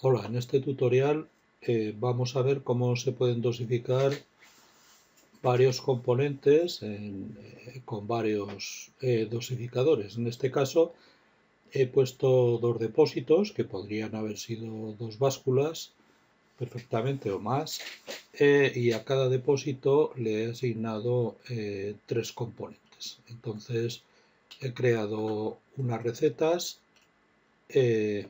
Hola, en este tutorial vamos a ver cómo se pueden dosificar varios componentes con varios dosificadores. En este caso he puesto dos depósitos que podrían haber sido dos básculas perfectamente o más, y a cada depósito le he asignado tres componentes. Entonces he creado unas recetas eh,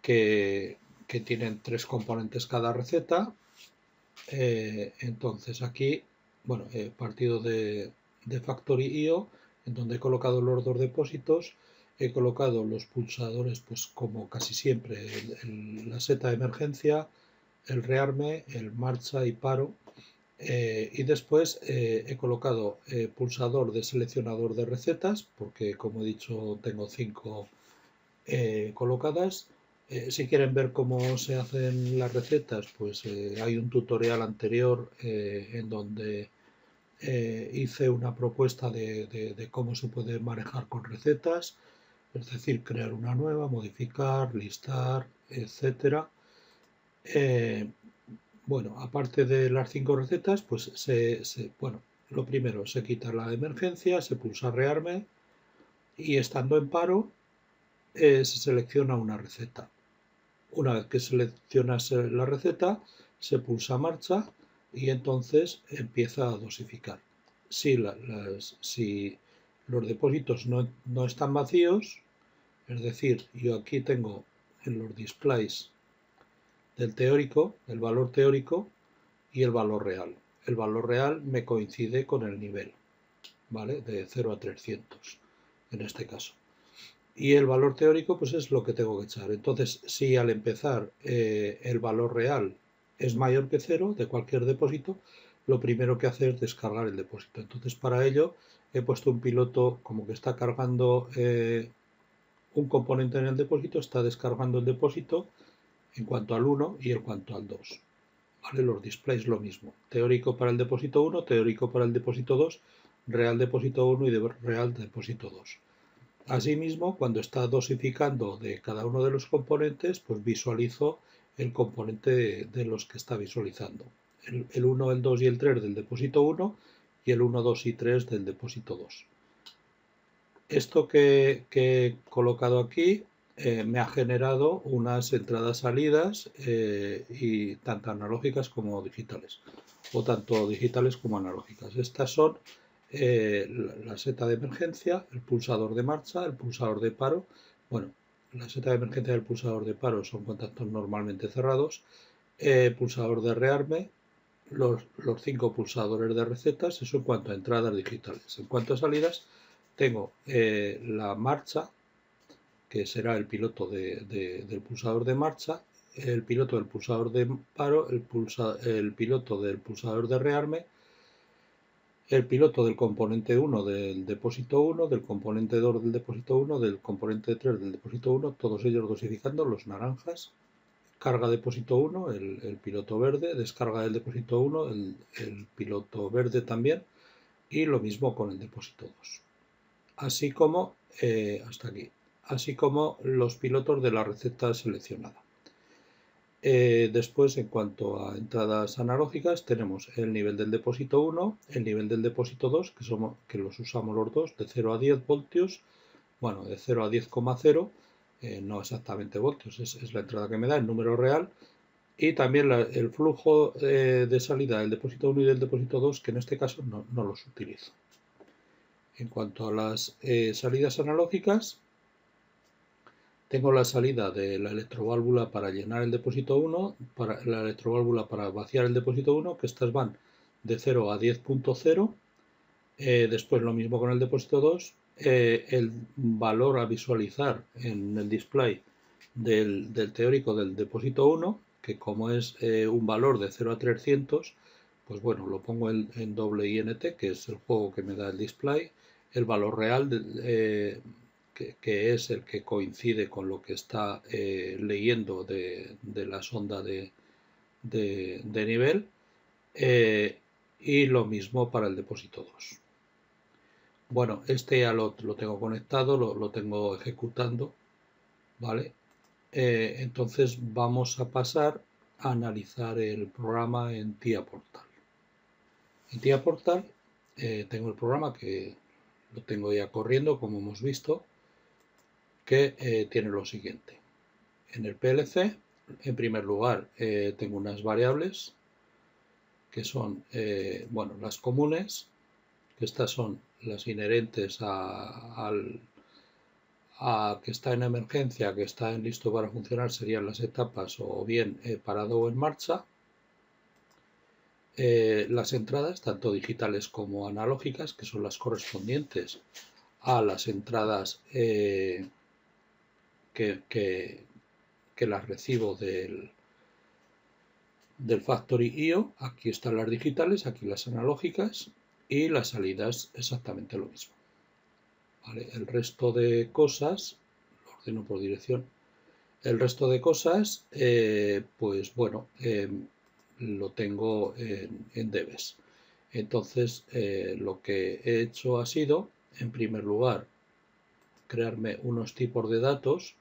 que tienen tres componentes cada receta. Entonces aquí, bueno, he partido de Factory.io, en donde he colocado los dos depósitos, he colocado los pulsadores, pues como casi siempre, la seta de emergencia, el rearme, el marcha y paro, y después he colocado pulsador de seleccionador de recetas, porque como he dicho tengo 5 colocadas. Si quieren ver cómo se hacen las recetas, pues hay un tutorial anterior en donde hice una propuesta de cómo se puede manejar con recetas, es decir, crear una nueva, modificar, listar, etcétera. Bueno, aparte de las 5 recetas, pues bueno, lo primero se quita la emergencia, se pulsa rearme y estando en paro se selecciona una receta. Una vez que seleccionas la receta, se pulsa marcha y entonces empieza a dosificar. Si los depósitos no están vacíos, es decir, yo aquí tengo en los displays del teórico, el valor teórico y el valor real. El valor real me coincide con el nivel, ¿vale? De 0 a 300 en este caso. Y el valor teórico pues es lo que tengo que echar. Entonces, si al empezar el valor real es mayor que 0 de cualquier depósito, lo primero que hace es descargar el depósito. Entonces, para ello he puesto un piloto como que está cargando un componente en el depósito, está descargando el depósito en cuanto al 1 y en cuanto al 2. ¿Vale? Los displays lo mismo. Teórico para el depósito 1, teórico para el depósito 2, real depósito 1 y real depósito 2. Asimismo, cuando está dosificando de cada uno de los componentes, pues visualizo el componente de los que está visualizando. El 1, el 2 y el 3 del depósito 1 y el 1, 2 y 3 del depósito 2. Esto que he colocado aquí me ha generado unas entradas-salidas y tanto analógicas como digitales, o tanto digitales como analógicas. Estas son la seta de emergencia, el pulsador de marcha, el pulsador de paro. Bueno, la seta de emergencia y el pulsador de paro son contactos normalmente cerrados. Pulsador de rearme, los 5 pulsadores de recetas, eso en cuanto a entradas digitales. En cuanto a salidas, tengo la marcha, que será el piloto del pulsador de marcha, el piloto del pulsador de paro, el piloto del pulsador de rearme, el piloto del componente 1 del depósito 1, del componente 2 del depósito 1, del componente 3 del depósito 1, todos ellos dosificando, los naranjas, carga depósito 1, el piloto verde, descarga del depósito 1, el piloto verde también, y lo mismo con el depósito 2. Así como, hasta aquí, así como los pilotos de la receta seleccionada. Después, en cuanto a entradas analógicas, tenemos el nivel del depósito 1, el nivel del depósito 2, que los usamos los dos, de 0 a 10 voltios, bueno, de 0 a 10,0, no exactamente voltios, es la entrada que me da, el número real, y también el flujo de salida del depósito 1 y del depósito 2, que en este caso no los utilizo. En cuanto a las salidas analógicas, tengo la salida de la electroválvula para llenar el depósito 1, la electroválvula para vaciar el depósito 1, que estas van de 0 a 10,0. Después lo mismo con el depósito 2. El valor a visualizar en el display del teórico del depósito 1, que como es un valor de 0 a 300, pues bueno, lo pongo en doble INT, que es el juego que me da el display. El valor real que es el que coincide con lo que está leyendo de la sonda de nivel, y lo mismo para el depósito 2. Bueno, este ya lo tengo conectado, lo tengo ejecutando, ¿vale? Entonces vamos a pasar a analizar el programa en TIA Portal. En TIA Portal tengo el programa que lo tengo ya corriendo, como hemos visto, que tiene lo siguiente. En el PLC, en primer lugar, tengo unas variables que son, bueno, las comunes, que estas son las inherentes a que está en emergencia, que está en listo para funcionar, serían las etapas o bien parado o en marcha. Las entradas, tanto digitales como analógicas, que son las correspondientes a las entradas que las recibo del Factory IO. Aquí están las digitales, aquí las analógicas, y las salidas exactamente lo mismo. ¿Vale? El resto de cosas, lo ordeno por dirección. El resto de cosas, pues bueno, lo tengo en debes. Entonces, lo que he hecho ha sido, en primer lugar, crearme unos tipos de datos,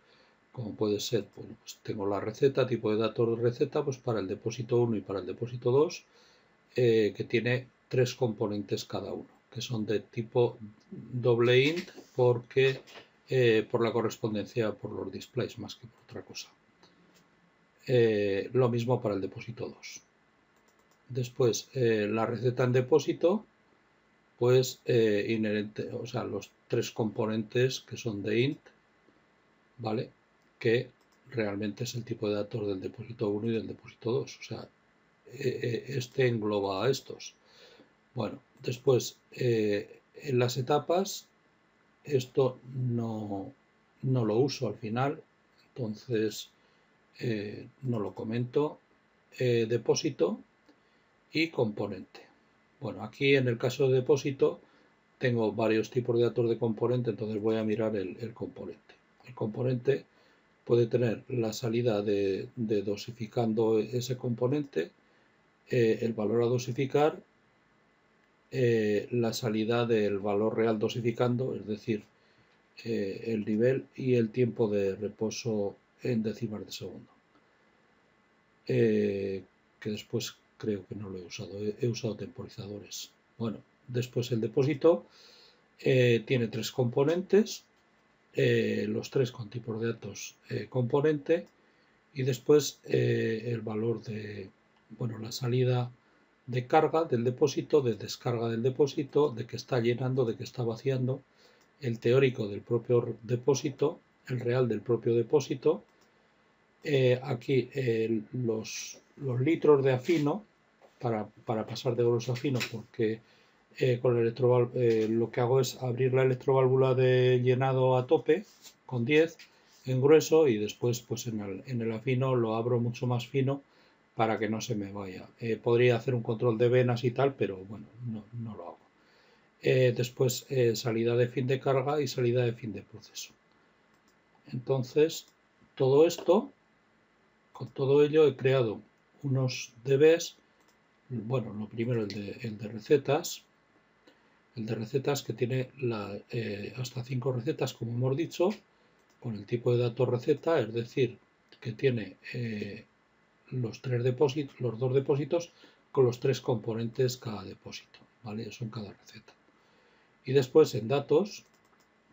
como puede ser, bueno, pues tengo la receta, tipo de datos de receta, pues para el depósito 1 y para el depósito 2, que tiene 3 componentes cada uno, que son de tipo doble int, porque por la correspondencia por los displays más que por otra cosa. Lo mismo para el depósito 2. Después, la receta en depósito, pues inherente, o sea, los 3 componentes que son de int, ¿vale? Que realmente es el tipo de datos del depósito 1 y del depósito 2. O sea, este engloba a estos. Bueno, después, en las etapas, esto no lo uso al final, entonces no lo comento. Depósito y componente. Bueno, aquí en el caso de depósito tengo varios tipos de datos de componente, entonces voy a mirar el componente. El componente puede tener la salida de dosificando ese componente, el valor a dosificar, la salida del valor real dosificando, es decir, el nivel y el tiempo de reposo en décimas de segundo. Que después creo que no lo he usado, he usado temporizadores. Bueno, después el depósito tiene 3 componentes, los 3 con tipos de datos componente, y después el valor de, bueno, la salida de carga del depósito, de descarga del depósito, de que está llenando, de que está vaciando, el teórico del propio depósito, el real del propio depósito. Aquí los litros de afino para pasar de grueso a fino, porque con el lo que hago es abrir la electroválvula de llenado a tope con 10 en grueso, y después pues en el afino lo abro mucho más fino para que no se me vaya. Podría hacer un control de venas y tal, pero bueno, no lo hago. Después salida de fin de carga y salida de fin de proceso. Entonces todo esto, con todo ello he creado unos DBs. Bueno, lo primero el de recetas. El de recetas que tiene hasta 5 recetas, como hemos dicho, con el tipo de datos receta, es decir, que tiene los dos depósitos con los 3 componentes cada depósito, ¿vale? Eso en cada receta. Y después en datos,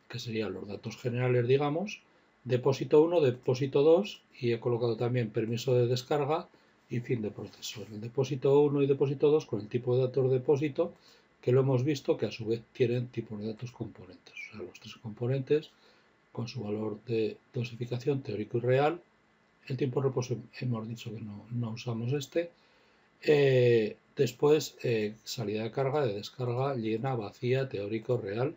que serían los datos generales, digamos, depósito 1, depósito 2, y he colocado también permiso de descarga y fin de proceso. El depósito 1 y depósito 2 con el tipo de datos depósito, que lo hemos visto que a su vez tienen tipos de datos componentes. O sea, los 3 componentes con su valor de dosificación teórico y real. El tiempo de reposo hemos dicho que no usamos este. Después, salida de carga, de descarga, llena, vacía, teórico, real.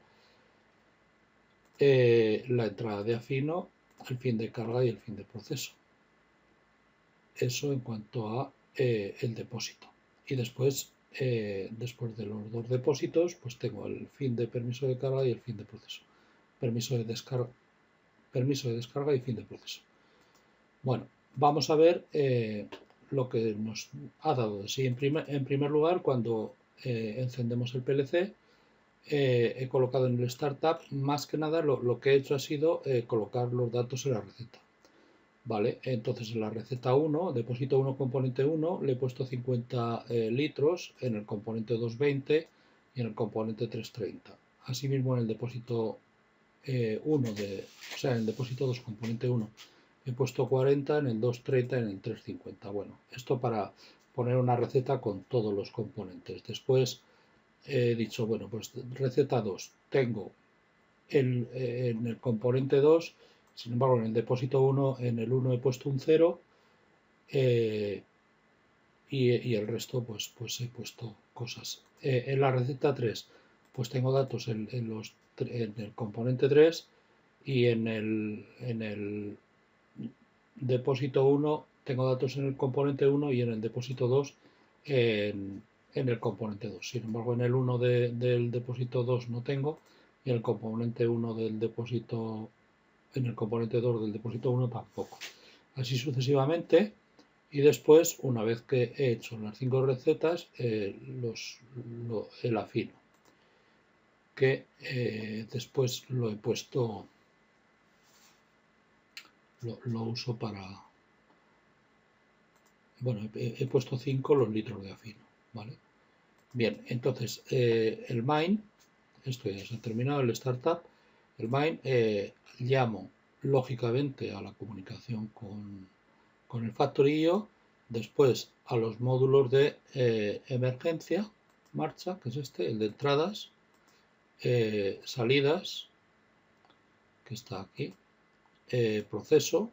La entrada de afino, el fin de carga y el fin de proceso. Eso en cuanto a el depósito. Y después, después de los dos depósitos, pues tengo el fin de permiso de carga y el fin de proceso. Permiso de descarga y fin de proceso. Bueno, vamos a ver lo que nos ha dado de sí. En primer lugar, cuando encendemos el PLC, he colocado en el Startup, más que nada lo que he hecho ha sido colocar los datos en la receta. Vale, entonces en la receta 1, depósito 1, componente 1, le he puesto 50 litros, en el componente 220 y en el componente 330. Asimismo en el depósito 1, o sea, en el depósito 2, componente 1, he puesto 40, en el 230 y en el 350. Bueno, esto para poner una receta con todos los componentes. Después he dicho, bueno, pues receta 2, tengo en el componente 2, sin embargo en el depósito 1, en el 1 he puesto un 0 y el resto pues he puesto cosas. En la receta 3 pues tengo datos en el componente 3 y en el depósito 1 tengo datos en el componente 1 y en el depósito 2 en el componente 2. Sin embargo, en el 1 del depósito 2 no tengo y en el componente 1 del depósito, en el componente 2 del depósito 1 tampoco. Así sucesivamente. Y después, una vez que he hecho las 5 recetas, el afino, que después lo he puesto, lo uso para, bueno, he puesto 5 los litros de afino, ¿vale? Bien, entonces el main, esto ya se ha terminado, el startup, el main, llamo lógicamente a la comunicación con el factory.io, después a los módulos de emergencia, marcha, que es este, el de entradas, salidas, que está aquí, proceso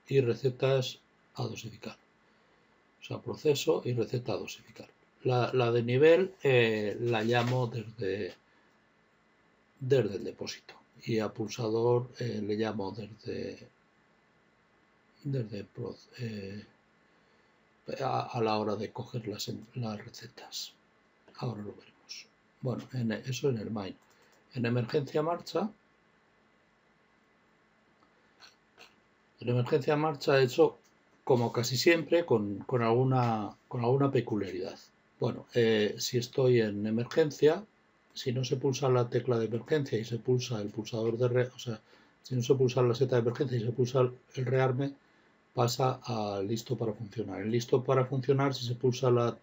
y recetas a dosificar. O sea, proceso y receta a dosificar. La de nivel la llamo desde el depósito y a pulsador le llamo desde a la hora de coger las recetas. Ahora lo veremos. Bueno, eso en el main. En emergencia marcha, he hecho como casi siempre con alguna peculiaridad. Bueno, si estoy en emergencia, si no se pulsa la tecla de emergencia y se pulsa el pulsador de o sea, si no se pulsa la seta de emergencia y se pulsa el rearme, pasa a listo para funcionar. En listo para funcionar, si se pulsa la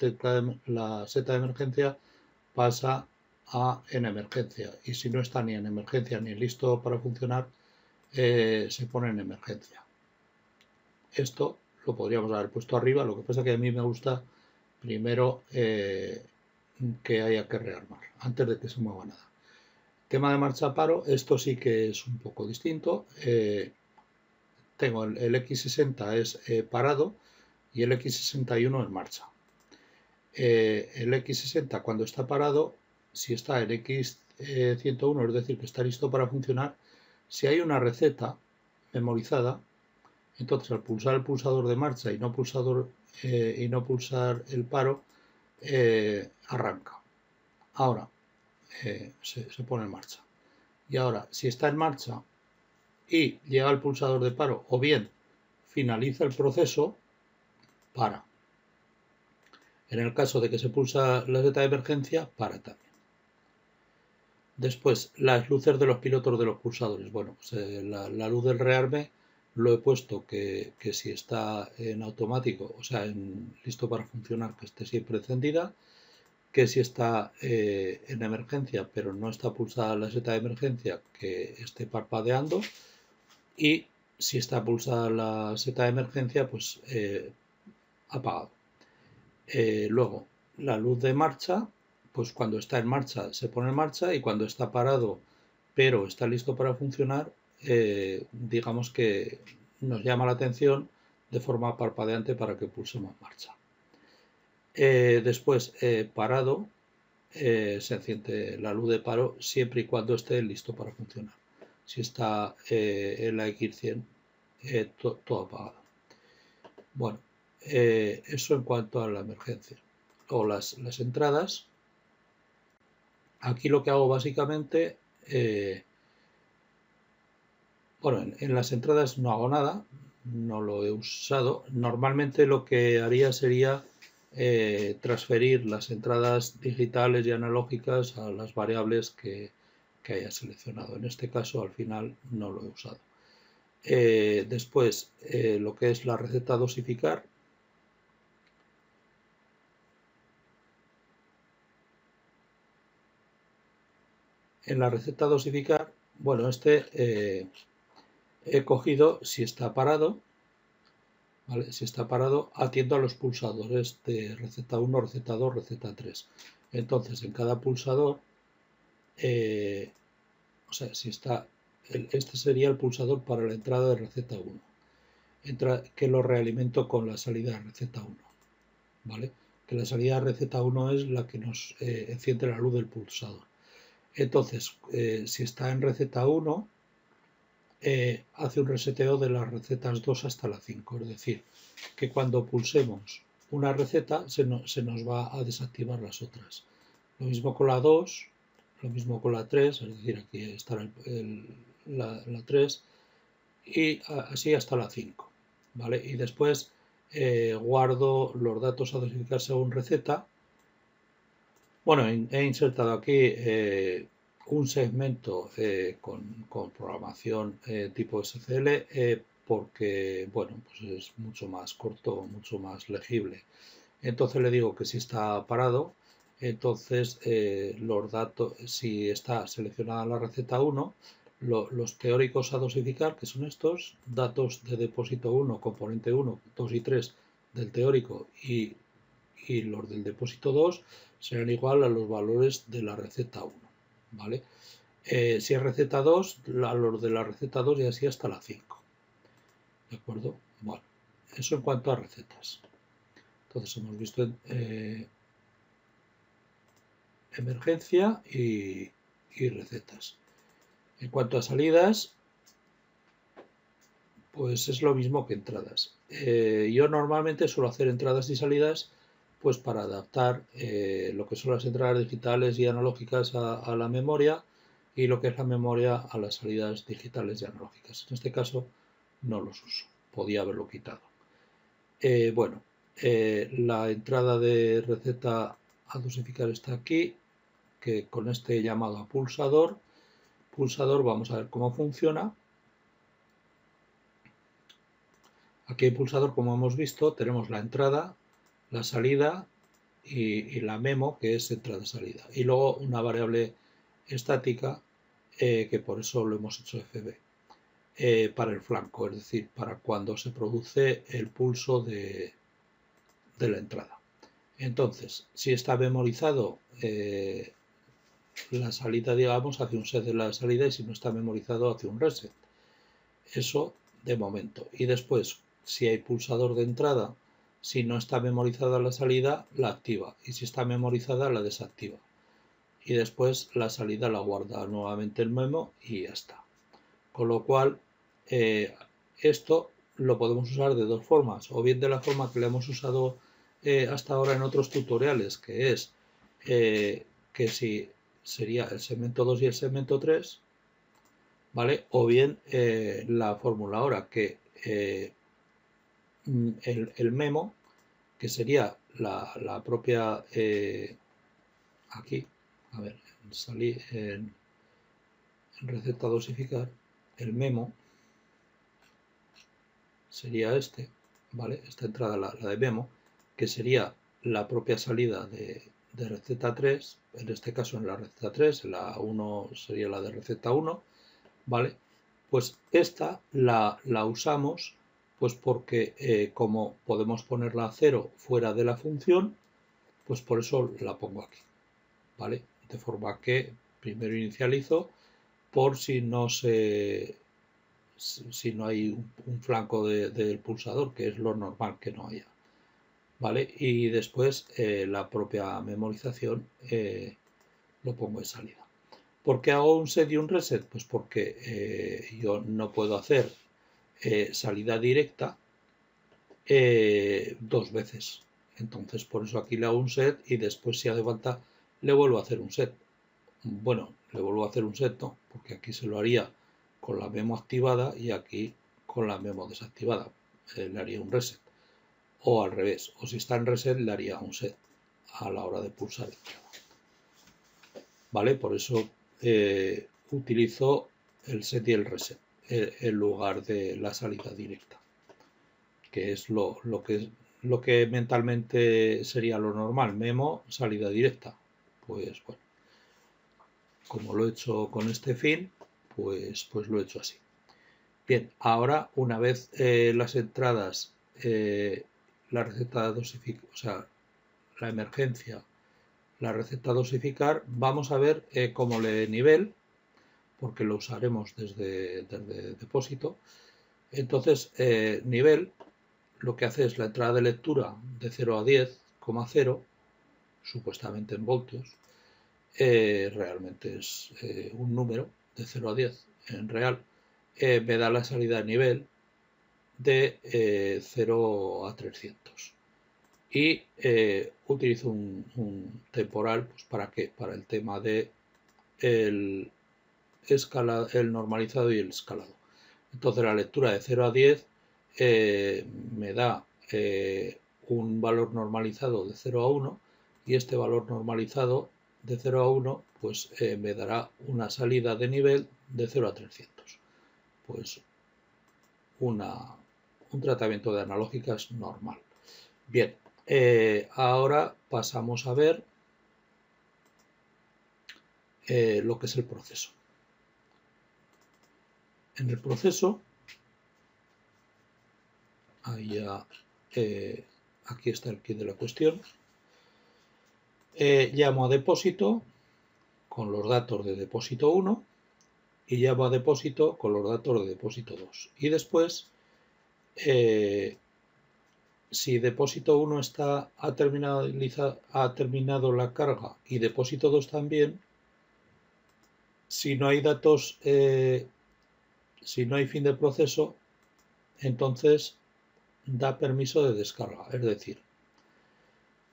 seta de emergencia, pasa a en emergencia. Y si no está ni en emergencia ni en listo para funcionar, se pone en emergencia. Esto lo podríamos haber puesto arriba, lo que pasa es que a mí me gusta primero que haya que rearmar, antes de que se mueva nada. Tema de marcha paro, esto sí que es un poco distinto. Tengo el X60 es parado y el X61 en marcha. El X60 cuando está parado, si está en X101, es decir, que está listo para funcionar, si hay una receta memorizada, entonces al pulsar el pulsador de marcha y no pulsar el paro, arranca. Ahora se pone en marcha. Y ahora, si está en marcha y llega el pulsador de paro, o bien finaliza el proceso, para. En el caso de que se pulsa la seta de emergencia, para también. Después, las luces de los pilotos de los pulsadores. Bueno, pues, la luz del rearme lo he puesto que si está en automático, o sea, listo para funcionar, que esté siempre encendida. Que si está en emergencia, pero no está pulsada la seta de emergencia, que esté parpadeando. Y si está pulsada la seta de emergencia, pues apagado. Luego, la luz de marcha, pues cuando está en marcha se pone en marcha, y cuando está parado pero está listo para funcionar, digamos que nos llama la atención de forma parpadeante para que pulsemos marcha. Después, parado, se enciende la luz de paro siempre y cuando esté listo para funcionar. Si está en la X100, todo apagado. Bueno, eso en cuanto a la emergencia o las entradas. Aquí lo que hago básicamente, bueno, en las entradas no hago nada, no lo he usado. Normalmente lo que haría sería transferir las entradas digitales y analógicas a las variables que haya seleccionado. En este caso, al final, no lo he usado. Después, lo que es la receta dosificar. En la receta dosificar, bueno, he cogido, si está parado, ¿vale? Si está parado, atiendo a los pulsadores de receta 1, receta 2, receta 3. Entonces, en cada pulsador, o sea, si está, este sería el pulsador para la entrada de receta 1, que lo realimento con la salida de receta 1, ¿vale? Que la salida de receta 1 es la que nos enciende la luz del pulsador. Entonces, si está en receta 1, hace un reseteo de las recetas 2 hasta la 5, es decir, que cuando pulsemos una receta se nos va a desactivar las otras. Lo mismo con la 2, lo mismo con la 3, es decir, aquí estará la 3, y así hasta la 5, ¿vale? Y después guardo los datos a dosificar según receta. Bueno, he insertado aquí un segmento con programación tipo SCL, porque, bueno, pues es mucho más corto, mucho más legible. Entonces le digo que si está parado, entonces los datos, si está seleccionada la receta 1, los teóricos a dosificar, que son estos, datos de depósito 1, componente 1, 2 y 3 del teórico, y los del depósito 2 serán igual a los valores de la receta 1, ¿vale? Si es receta 2, los de la receta 2 y así hasta la 5, ¿de acuerdo? Bueno, eso en cuanto a recetas. Entonces hemos visto emergencia y recetas. En cuanto a salidas, pues es lo mismo que entradas. Yo normalmente suelo hacer entradas y salidas pues para adaptar lo que son las entradas digitales y analógicas a la memoria, y lo que es la memoria a las salidas digitales y analógicas. En este caso no los uso, podía haberlo quitado. Bueno, la entrada de receta a dosificar está aquí, que con este llamado a pulsador vamos a ver cómo funciona. Aquí el pulsador, como hemos visto, tenemos la entrada, la salida y la memo, que es entrada-salida. Y luego una variable estática, que por eso lo hemos hecho FB, para el flanco, es decir, para cuando se produce el pulso de la entrada. Entonces, si está memorizado la salida, digamos, hace un set de la salida, y si no está memorizado hace un reset. Eso de momento. Y después, si hay pulsador de entrada, si no está memorizada la salida, la activa, y si está memorizada, la desactiva. Y después la salida la guarda nuevamente el memo y ya está. Con lo cual, esto lo podemos usar de dos formas, o bien de la forma que lo hemos usado hasta ahora en otros tutoriales, que es que si sería el segmento 2 y el segmento 3, ¿vale? O bien la fórmula ahora, que el memo, que sería la propia, aquí, a ver, salí en receta dosificar, el memo sería este, ¿vale? Esta entrada, la de memo, que sería la propia salida de receta 3, en este caso en la receta 3, la 1 sería la de receta 1, ¿vale? Pues esta la usamos pues porque como podemos ponerla a 0 fuera de la función, pues por eso la pongo aquí, ¿vale? De forma que primero inicializo por si no hay un flanco del pulsador, que es lo normal que no haya, ¿vale? Y después la propia memorización lo pongo en salida. ¿Por qué hago un set y un reset? Pues porque yo no puedo hacer salida directa dos veces. Entonces por eso aquí le hago un set y después si hace falta le vuelvo a hacer un set. Bueno, le vuelvo a hacer un set, no, porque aquí se lo haría con la memo activada y aquí con la memo desactivada. Le haría un reset. O al revés, o si está en reset le haría un set a la hora de pulsar. ¿Vale? Por eso utilizo el set y el reset en lugar de la salida directa, que es lo que mentalmente sería lo normal, memo, salida directa. Pues bueno, como lo he hecho con este fin, pues lo he hecho así. Bien, ahora una vez las entradas, la receta dosificación, o sea, la emergencia, la receta dosificar, vamos a ver cómo lee nivel, porque lo usaremos desde depósito. Entonces, nivel lo que hace es la entrada de lectura de 0 a 10,0, supuestamente en voltios, realmente es un número de 0 a 10 en real, me da la salida de nivel de 0 a 300. Y utilizo un temporal, pues ¿para qué? Para el tema de el normalizado y el escalado. Entonces la lectura de 0 a 10 me da un valor normalizado de 0 a 1 y este valor normalizado de 0 a 1 pues me dará una salida de nivel de 0 a 300. Pues un tratamiento de analógicas normal. Bien, ahora pasamos a ver lo que es el proceso. En el proceso, ahí ya, aquí está el kit de la cuestión, llamo a depósito con los datos de depósito 1 y llamo a depósito con los datos de depósito 2. Y después, si depósito 1 ha terminado la carga y depósito 2 también, si no hay datos, si no hay fin de proceso, entonces da permiso de descarga. Es decir,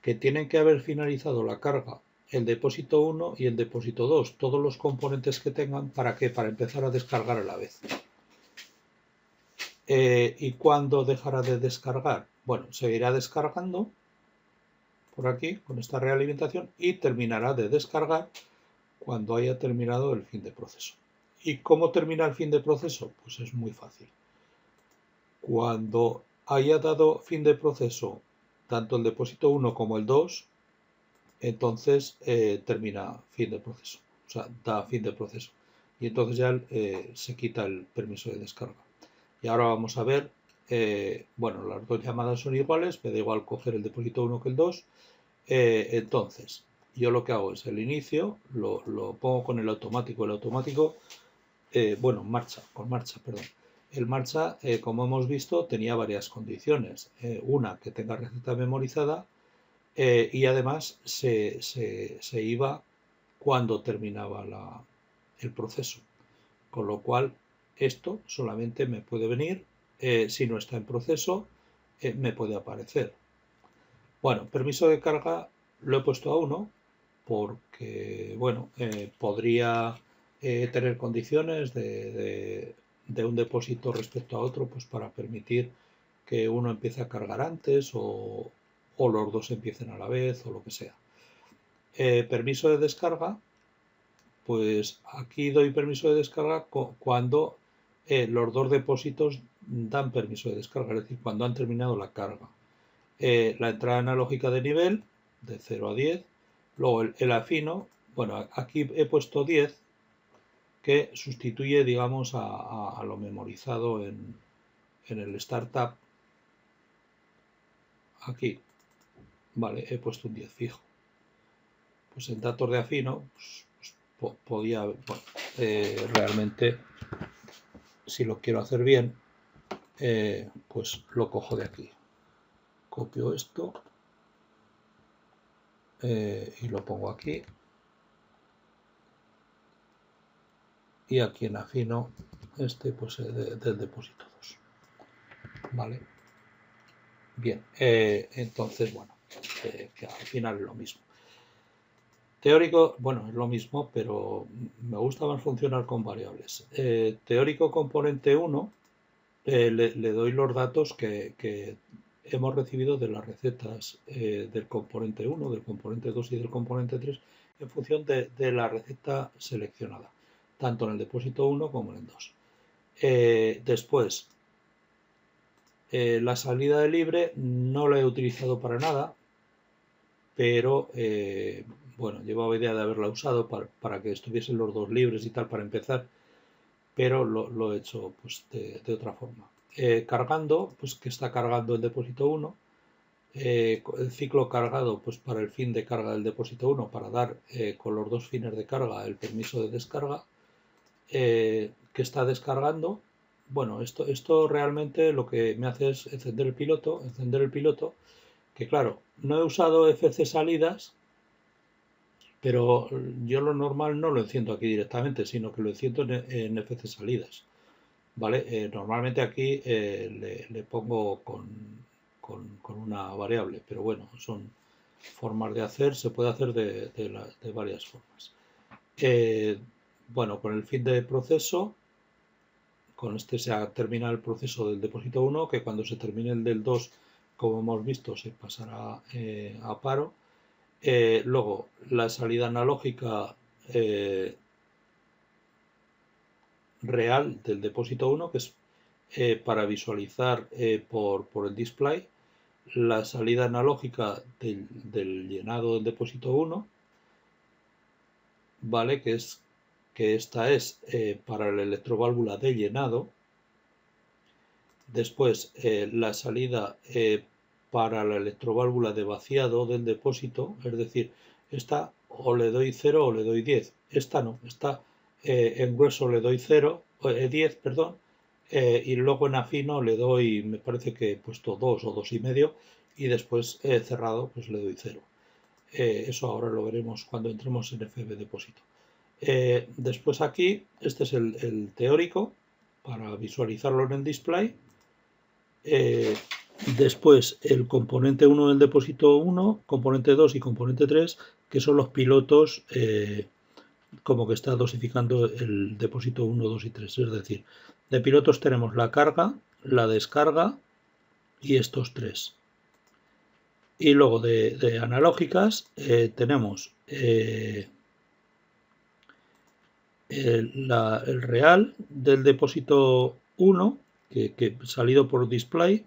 que tienen que haber finalizado la carga el depósito 1 y el depósito 2, todos los componentes que tengan, ¿para qué? Para empezar a descargar a la vez. ¿Y cuándo dejará de descargar? Bueno, seguirá descargando por aquí con esta realimentación y terminará de descargar cuando haya terminado el fin de proceso. ¿Y cómo termina el fin de proceso? Pues es muy fácil. Cuando haya dado fin de proceso tanto el depósito 1 como el 2, entonces termina fin de proceso, o sea, da fin de proceso. Y entonces ya se quita el permiso de descarga. Y ahora vamos a ver, bueno, las dos llamadas son iguales, me da igual coger el depósito 1 que el 2. Entonces, yo lo que hago es el inicio, lo pongo con el automático. El automático, bueno, con marcha, perdón. El marcha, como hemos visto, tenía varias condiciones. Una, que tenga receta memorizada, y además se iba cuando terminaba el proceso. Con lo cual, esto solamente me puede venir si no está en proceso, me puede aparecer. Bueno, permiso de carga lo he puesto a 1 porque, bueno, podría tener condiciones de un depósito respecto a otro, pues para permitir que uno empiece a cargar antes o los dos empiecen a la vez o lo que sea. Permiso de descarga, pues aquí doy permiso de descarga cuando los dos depósitos dan permiso de descarga, es decir, cuando han terminado la carga. La entrada analógica de nivel, de 0 a 10, luego el afino, bueno, aquí he puesto 10, que sustituye, digamos, a lo memorizado en el startup. Aquí, vale, he puesto un 10 fijo. Pues en datos de afino, pues, podía, bueno, realmente, si lo quiero hacer bien, pues lo cojo de aquí. Copio esto y lo pongo aquí. Y aquí en afino, pues del depósito 2. Vale. Bien, entonces, bueno, que al final es lo mismo. Teórico, bueno, es lo mismo, pero me gusta más funcionar con variables. Teórico componente 1, le doy los datos que hemos recibido de las recetas del componente 1, del componente 2 y del componente 3 en función de la receta seleccionada, tanto en el depósito 1 como en el 2. Después, la salida de libre no la he utilizado para nada, pero bueno, llevaba idea de haberla usado para que estuviesen los dos libres y tal para empezar, pero lo he hecho pues de otra forma. Cargando, pues que está cargando el depósito 1, el ciclo cargado pues para el fin de carga del depósito 1, para dar con los dos fines de carga el permiso de descarga, que está descargando. Bueno, esto realmente lo que me hace es encender el piloto, que claro, no he usado FC salidas, pero yo lo normal no lo enciendo aquí directamente, sino que lo enciendo en FC salidas. ¿Vale? Normalmente aquí le pongo con una variable, pero bueno, son formas de hacer, se puede hacer de varias formas. Bueno, con el fin de proceso, con este se termina el proceso del depósito 1, que cuando se termine el del 2, como hemos visto, se pasará a paro. Luego, la salida analógica real del depósito 1, que es para visualizar por el display la salida analógica del llenado del depósito 1, ¿vale? Que esta es para la electroválvula de llenado. Después, la salida para la electroválvula de vaciado del depósito, es decir, esta o le doy 0 o le doy 10. Esta no, esta en grueso le doy 10, perdón, y luego en afino le doy, me parece que he puesto 2 o 2,5, y después cerrado pues le doy 0. Eso ahora lo veremos cuando entremos en FB depósito. Después aquí, este es el teórico para visualizarlo en el display. Después el componente 1 del depósito 1, componente 2 y componente 3, que son los pilotos como que está dosificando el depósito 1, 2 y 3. Es decir, de pilotos tenemos la carga, la descarga y estos tres. Y luego de analógicas tenemos el real del depósito 1, que salido por display,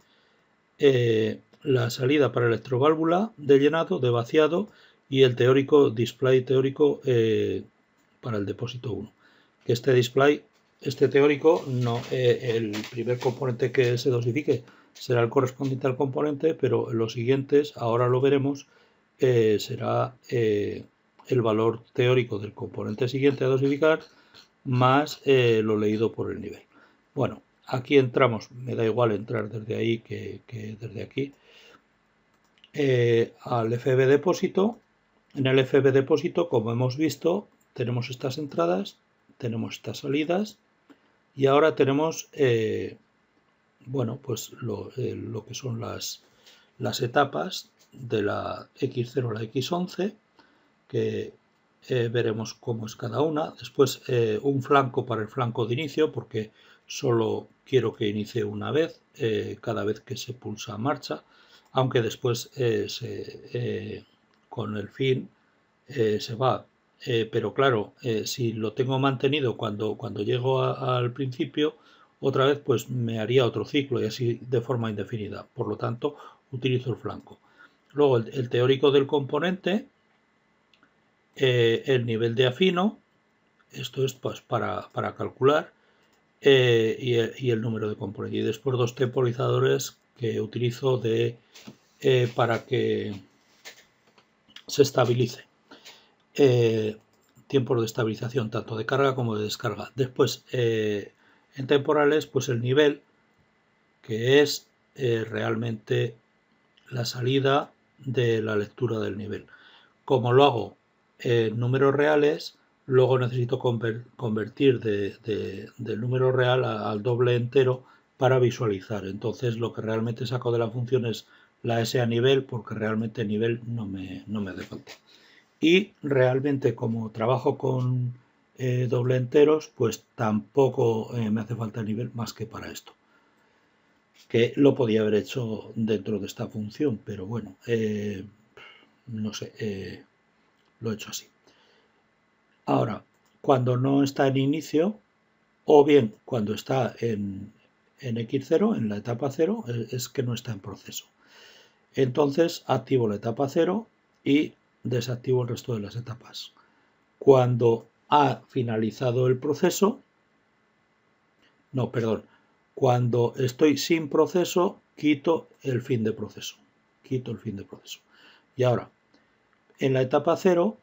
la salida para electroválvula de llenado, de vaciado, y el teórico, display teórico para el depósito 1. Que este display, este teórico, no, el primer componente que se dosifique será el correspondiente al componente, pero los siguientes, ahora lo veremos, será el valor teórico del componente siguiente a dosificar más lo leído por el nivel. Bueno, aquí entramos, me da igual entrar desde ahí que desde aquí, al FB depósito. En el FB depósito, como hemos visto, tenemos estas entradas, tenemos estas salidas y ahora tenemos, bueno, pues lo que son las etapas de la X0 a la X11, que veremos cómo es cada una. Después un flanco para el flanco de inicio, porque solo quiero que inicie una vez, cada vez que se pulsa marcha, aunque después con el fin se va. Pero claro, si lo tengo mantenido cuando llego al principio, otra vez pues me haría otro ciclo y así de forma indefinida. Por lo tanto, utilizo el flanco. Luego el teórico del componente, el nivel de afino, esto es pues para calcular, y el número de componentes. Y después dos temporizadores que utilizo para que se estabilice. Tiempos de estabilización tanto de carga como de descarga. Después, en temporales, pues el nivel, que es realmente la salida de la lectura del nivel. Como lo hago en números reales, luego necesito convertir del número real al doble entero para visualizar. Entonces lo que realmente saco de la función es la S a nivel, porque realmente nivel no me hace falta. Y realmente como trabajo con doble enteros, pues tampoco me hace falta nivel más que para esto. Que lo podía haber hecho dentro de esta función, pero bueno, no sé, lo he hecho así. Ahora, cuando no está en inicio, o bien cuando está en X0, en la etapa 0, es que no está en proceso. Entonces activo la etapa 0 y desactivo el resto de las etapas. Cuando ha finalizado el proceso, no, perdón, cuando estoy sin proceso, quito el fin de proceso. Quito el fin de proceso. Y ahora, en la etapa 0,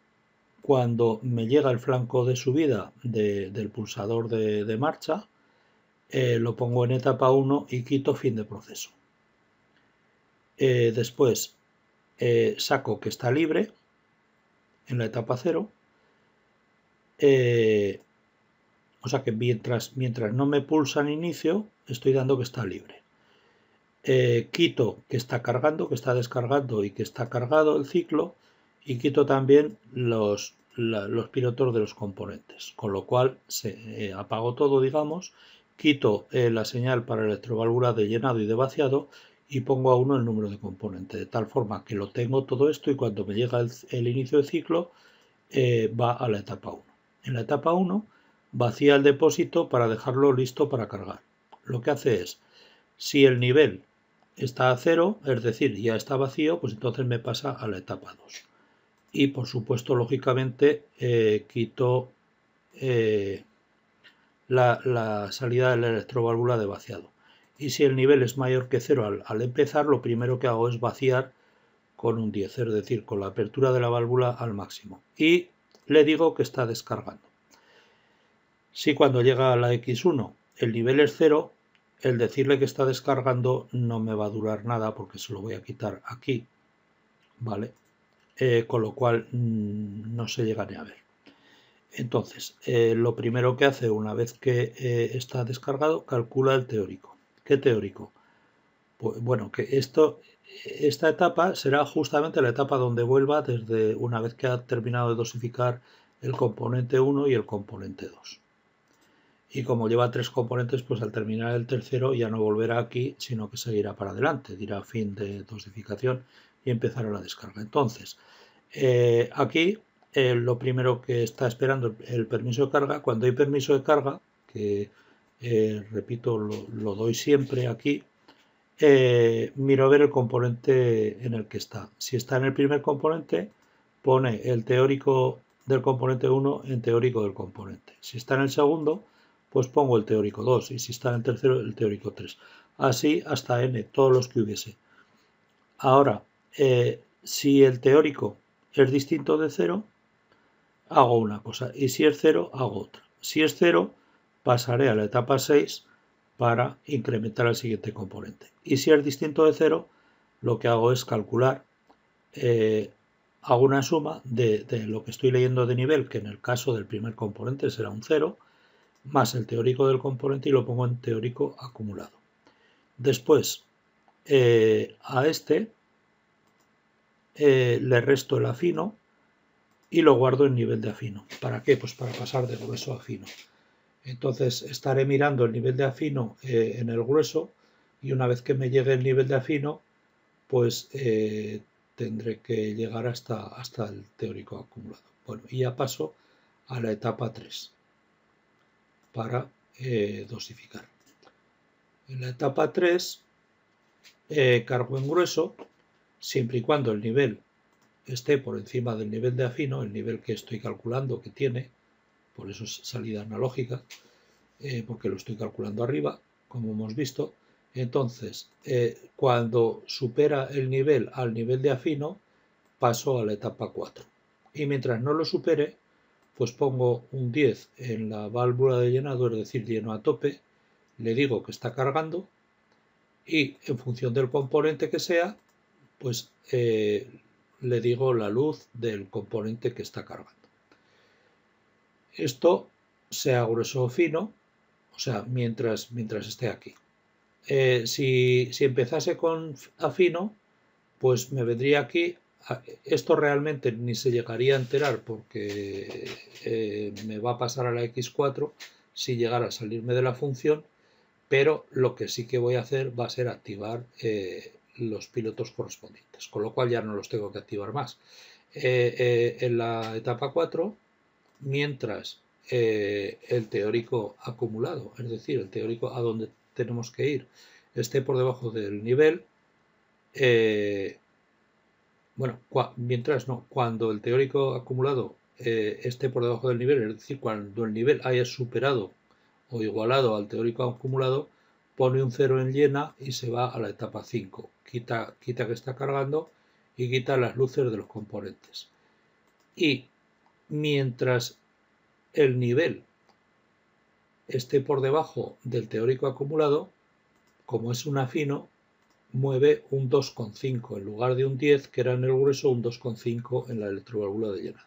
cuando me llega el flanco de subida del pulsador de marcha, lo pongo en etapa 1 y quito fin de proceso. Después saco que está libre en la etapa 0. O sea que mientras no me pulsan inicio, estoy dando que está libre. Quito que está cargando, que está descargando y que está cargado el ciclo, y quito también los pilotos de los componentes, con lo cual se apago todo, digamos, quito la señal para electroválvula de llenado y de vaciado y pongo a 1 el número de componente, de tal forma que lo tengo todo esto y cuando me llega el inicio de ciclo va a la etapa 1. En la etapa 1 vacía el depósito para dejarlo listo para cargar. Lo que hace es, si el nivel está a 0, es decir, ya está vacío, pues entonces me pasa a la etapa 2. Y por supuesto, lógicamente, quito la salida de la electroválvula de vaciado. Y si el nivel es mayor que 0 al empezar, lo primero que hago es vaciar con un 10, es decir, con la apertura de la válvula al máximo. Y le digo que está descargando. Si cuando llega a la X1 el nivel es 0, el decirle que está descargando no me va a durar nada porque se lo voy a quitar aquí, ¿vale? Con lo cual no se llega ni a ver. Entonces, lo primero que hace una vez que está descargado, calcula el teórico. ¿Qué teórico? Pues, bueno, que esta etapa será justamente la etapa donde vuelva desde una vez que ha terminado de dosificar el componente 1 y el componente 2. Y como lleva 3 componentes, pues al terminar el tercero ya no volverá aquí, sino que seguirá para adelante, dirá fin de dosificación y empezará la descarga. Entonces, aquí lo primero que está esperando el permiso de carga, cuando hay permiso de carga, que repito, lo doy siempre aquí, miro a ver el componente en el que está. Si está en el primer componente, pone el teórico del componente 1 en teórico del componente. Si está en el segundo, pues pongo el teórico 2 y si está en el tercero, el teórico 3. Así hasta n, todos los que hubiese. Ahora, si el teórico es distinto de 0, hago una cosa. Y si es 0, hago otra. Si es 0, pasaré a la etapa 6 para incrementar el siguiente componente. Y si es distinto de 0, lo que hago es calcular, hago una suma de lo que estoy leyendo de nivel, que en el caso del primer componente será un 0, más el teórico del componente y lo pongo en teórico acumulado. Después, a este le resto el afino y lo guardo en nivel de afino. ¿Para qué? Pues para pasar de grueso a fino. Entonces estaré mirando el nivel de afino en el grueso, y una vez que me llegue el nivel de afino, pues tendré que llegar hasta el teórico acumulado. Bueno, y ya paso a la etapa 3 para dosificar. En la etapa 3 cargo en grueso, siempre y cuando el nivel esté por encima del nivel de afino, el nivel que estoy calculando que tiene, por eso es salida analógica, porque lo estoy calculando arriba, como hemos visto. Entonces, cuando supera el nivel al nivel de afino, paso a la etapa 4. Y mientras no lo supere, pues pongo un 10 en la válvula de llenado, es decir, lleno a tope, le digo que está cargando, y en función del componente que sea, pues le digo la luz del componente que está cargando. Esto sea grueso o fino, o sea, mientras esté aquí. Si empezase con afino, pues me vendría aquí. Esto realmente ni se llegaría a enterar porque me va a pasar a la X4 si llegara a salirme de la función, pero lo que sí que voy a hacer va a ser activar los pilotos correspondientes, con lo cual ya no los tengo que activar más. En la etapa 4, mientras el teórico acumulado, es decir, el teórico a donde tenemos que ir, esté por debajo del nivel, bueno, mientras no, cuando el teórico acumulado esté por debajo del nivel, es decir, cuando el nivel haya superado o igualado al teórico acumulado, pone un 0 en llena y se va a la etapa 5. Quita que está cargando y quita las luces de los componentes. Y mientras el nivel esté por debajo del teórico acumulado, como es un afino, mueve un 2,5 en lugar de un 10 que era en el grueso, un 2,5 en la electroválvula de llenado.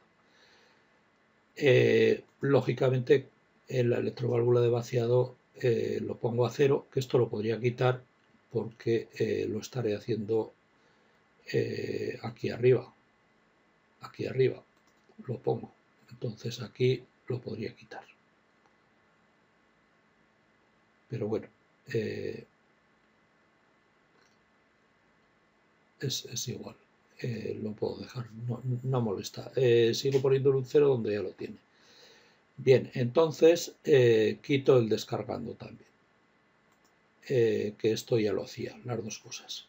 Lógicamente en la electroválvula de vaciado lo pongo a 0, que esto lo podría quitar porque lo estaré haciendo aquí arriba lo pongo, entonces aquí lo podría quitar, pero bueno, es igual, lo puedo dejar, no molesta. Sigo poniéndole un 0 donde ya lo tiene. Bien, entonces quito el descargando también, que esto ya lo hacía, las dos cosas.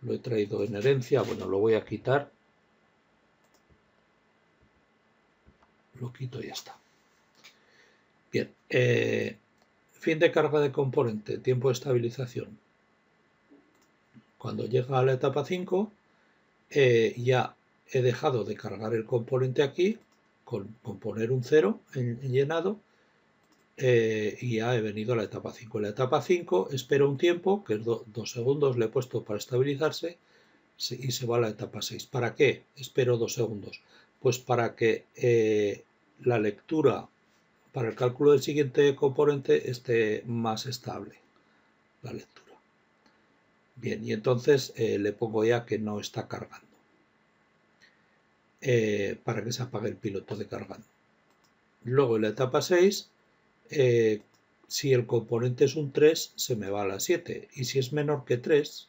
Lo he traído en herencia, bueno, lo voy a quitar, lo quito y ya está. Bien, fin de carga de componente, tiempo de estabilización. Cuando llega a la etapa 5, ya he dejado de cargar el componente aquí, con poner un 0 en llenado, y ya he venido a la etapa 5. En la etapa 5 espero un tiempo, que es 2 segundos, le he puesto para estabilizarse, y se va a la etapa 6. ¿Para qué espero 2 segundos? Pues para que la lectura para el cálculo del siguiente componente esté más estable, la lectura. Bien, y entonces le pongo ya que no está cargando, para que se apague el piloto de cargando. Luego en la etapa 6, si el componente es un 3, se me va a la 7, y si es menor que 3,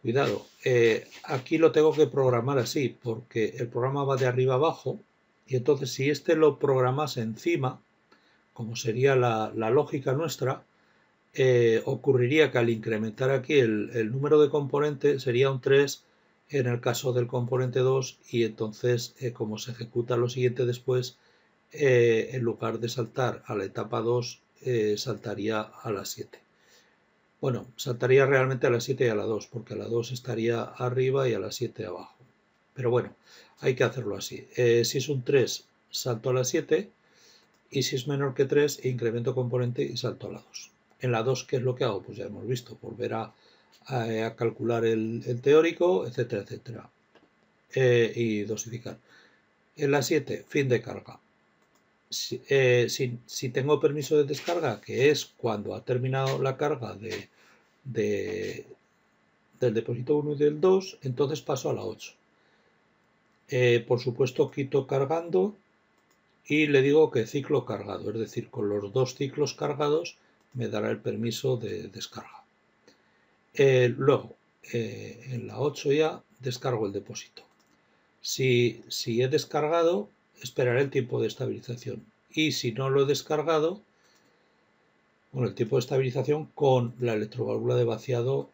cuidado, aquí lo tengo que programar así, porque el programa va de arriba abajo, y entonces si este lo programase encima, como sería la lógica nuestra, ocurriría que al incrementar aquí el número de componentes sería un 3 en el caso del componente 2, y entonces como se ejecuta lo siguiente después, en lugar de saltar a la etapa 2, saltaría a la 7. Bueno, saltaría realmente a la 7 y a la 2, porque a la 2 estaría arriba y a la 7 abajo. Pero bueno, hay que hacerlo así. Si es un 3, salto a la 7, y si es menor que 3, incremento componente y salto a la 2. En la 2, ¿qué es lo que hago? Pues ya hemos visto, volver a calcular el teórico, etcétera, etcétera, y dosificar. En la 7, fin de carga. Si tengo permiso de descarga, que es cuando ha terminado la carga del depósito 1 y del 2, entonces paso a la 8. Por supuesto, quito cargando y le digo que ciclo cargado, es decir, con los 2 ciclos cargados me dará el permiso de descarga. Luego, en la 8 ya descargo el depósito. Si he descargado, esperaré el tiempo de estabilización. Y si no lo he descargado, bueno, el tiempo de estabilización con la electroválvula de vaciado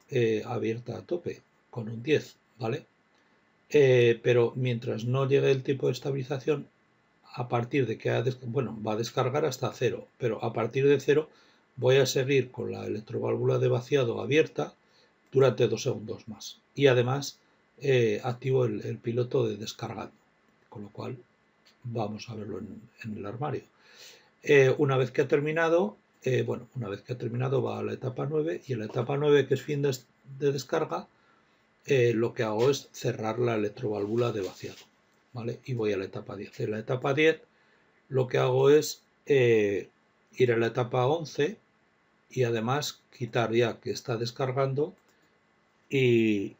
abierta a tope, con un 10, ¿vale? Pero mientras no llegue el tiempo de estabilización, a partir de que va a descargar hasta 0, pero a partir de 0 voy a seguir con la electroválvula de vaciado abierta durante 2 segundos más. Y además activo el piloto de descargando, con lo cual vamos a verlo en el armario. Una vez que ha terminado, va a la etapa 9 y en la etapa 9, que es fin de descarga, lo que hago es cerrar la electroválvula de vaciado, ¿vale? Y voy a la etapa 10. En la etapa 10 lo que hago es ir a la etapa 11 y además quitar ya que está descargando y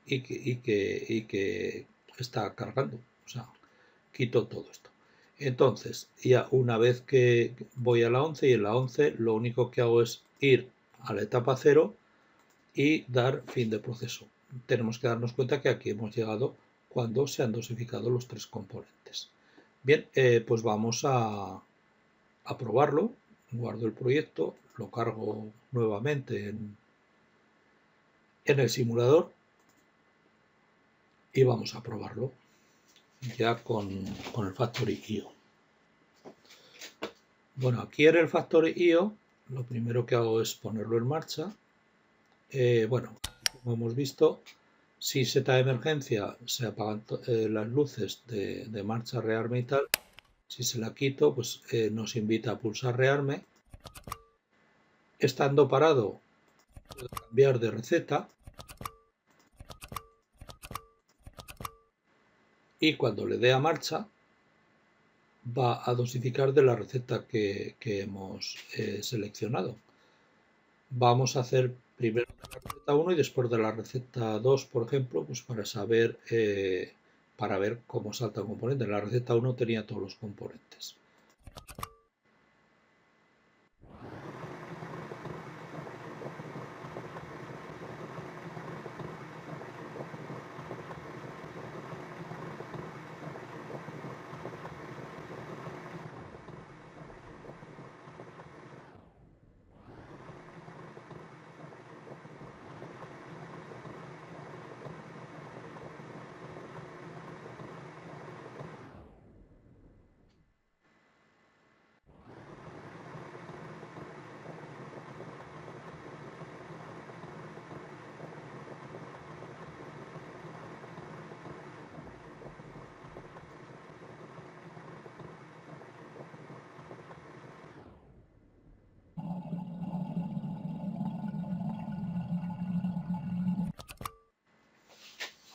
que está cargando. O sea, quito todo esto. Entonces, ya una vez que voy a la 11 y en la 11 lo único que hago es ir a la etapa 0 y dar fin de proceso. Tenemos que darnos cuenta que aquí hemos llegado cuando se han dosificado los 3 componentes. Bien, pues vamos a probarlo. Guardo el proyecto, lo cargo nuevamente en el simulador y vamos a probarlo ya con el Factory.io. Bueno, aquí en el Factory.io lo primero que hago es ponerlo en marcha. Como hemos visto, si seta de emergencia se apagan las luces de marcha, rearme y tal. Si se la quito, pues nos invita a pulsar rearme. Estando parado, puedo cambiar de receta. Y cuando le dé a marcha, va a dosificar de la receta que hemos seleccionado. Vamos a hacer primero de la receta 1 y después de la receta 2, por ejemplo, pues para saber, para ver cómo salta un componente. La receta 1 tenía todos los componentes.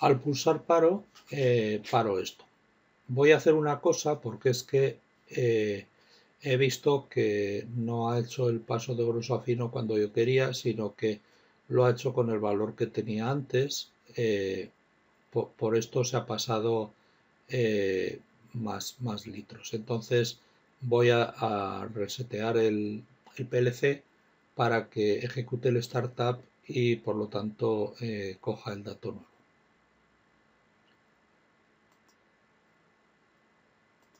Al pulsar paro, paro esto. Voy a hacer una cosa porque es que he visto que no ha hecho el paso de grosso a fino cuando yo quería, sino que lo ha hecho con el valor que tenía antes. Por esto se ha pasado más litros. Entonces voy a resetear el PLC para que ejecute el startup y por lo tanto coja el dato nuevo.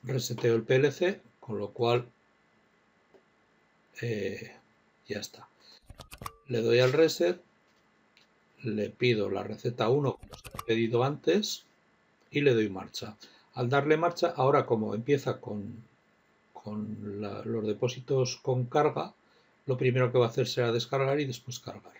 Reseteo el PLC, con lo cual ya está. Le doy al reset, le pido la receta 1 como se le he pedido antes y le doy marcha. Al darle marcha, ahora como empieza con los depósitos con carga, lo primero que va a hacer será descargar y después cargar.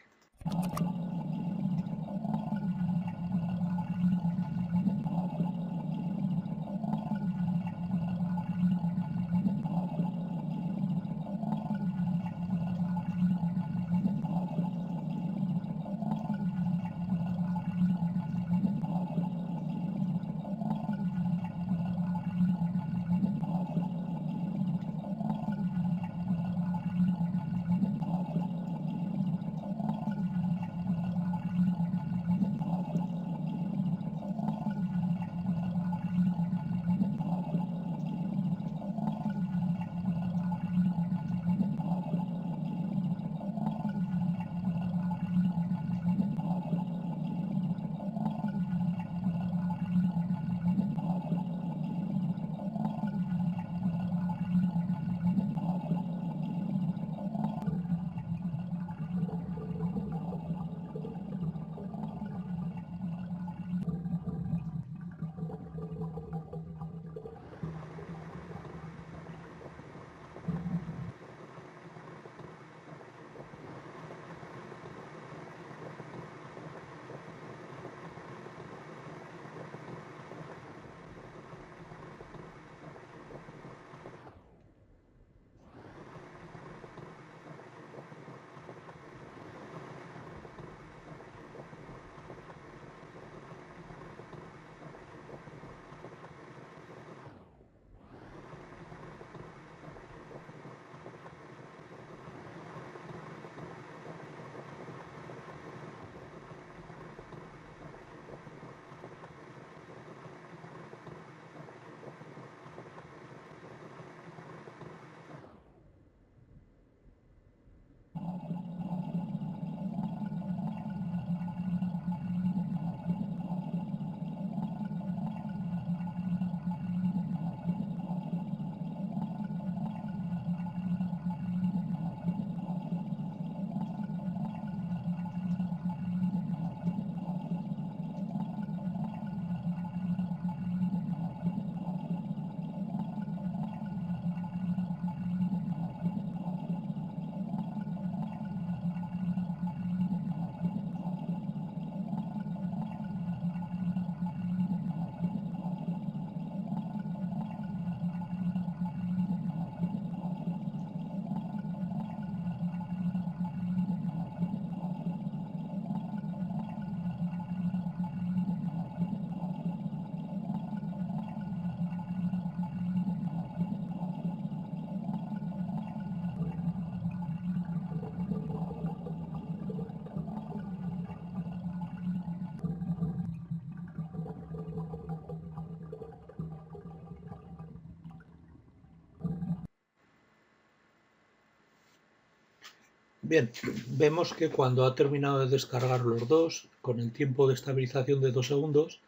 Bien, vemos que cuando ha terminado de descargar los dos, con el tiempo de estabilización de 2 segundos,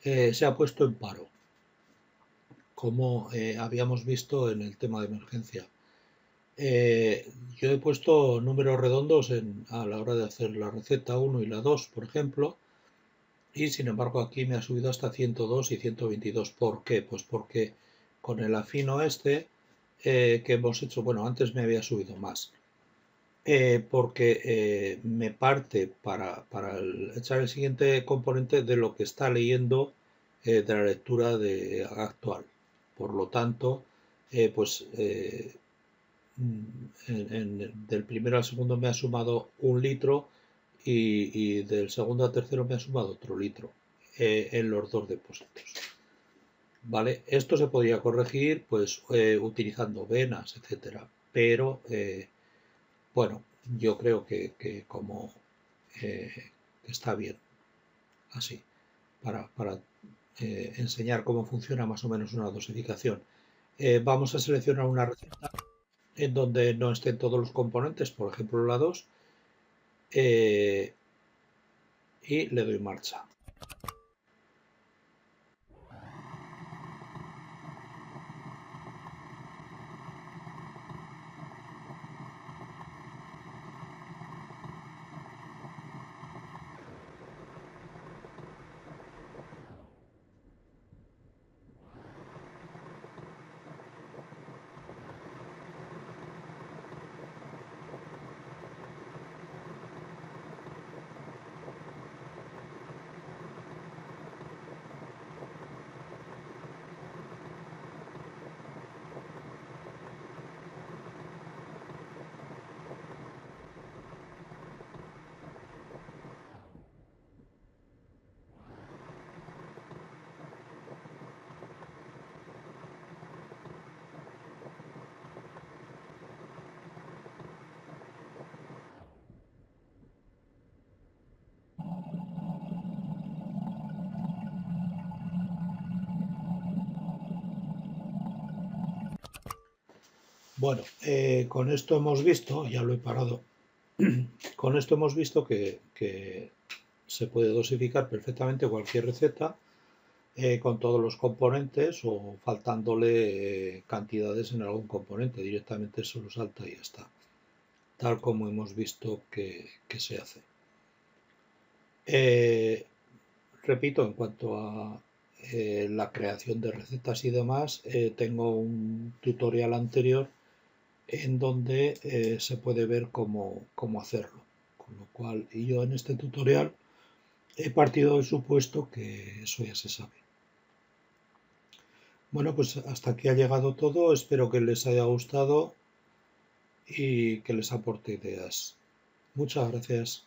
se ha puesto en paro, como habíamos visto en el tema de emergencia. Yo he puesto números redondos a la hora de hacer la receta 1 y la 2, por ejemplo, y sin embargo aquí me ha subido hasta 102 y 122. ¿Por qué? Pues porque con el afino este que hemos hecho, bueno, antes me había subido más, porque me parte para echar el siguiente componente de lo que está leyendo de la lectura actual. Por lo tanto, pues del primero al segundo me ha sumado 1 litro y del segundo al tercero me ha sumado otro litro en los dos depósitos. ¿Vale? Esto se podría corregir pues utilizando venas, etcétera. Pero bueno, yo creo que como está bien así para enseñar cómo funciona más o menos una dosificación. Vamos a seleccionar una receta en donde no estén todos los componentes, por ejemplo la 2, y le doy marcha. Bueno, con esto hemos visto, ya lo he parado, con esto hemos visto que se puede dosificar perfectamente cualquier receta con todos los componentes o faltándole cantidades en algún componente. Directamente se lo salta y ya está. Tal como hemos visto que se hace. Repito, en cuanto a la creación de recetas y demás, tengo un tutorial anterior en donde se puede ver cómo hacerlo. Con lo cual, y yo en este tutorial he partido del supuesto que eso ya se sabe. Bueno, pues hasta aquí ha llegado todo. Espero que les haya gustado y que les aporte ideas. Muchas gracias.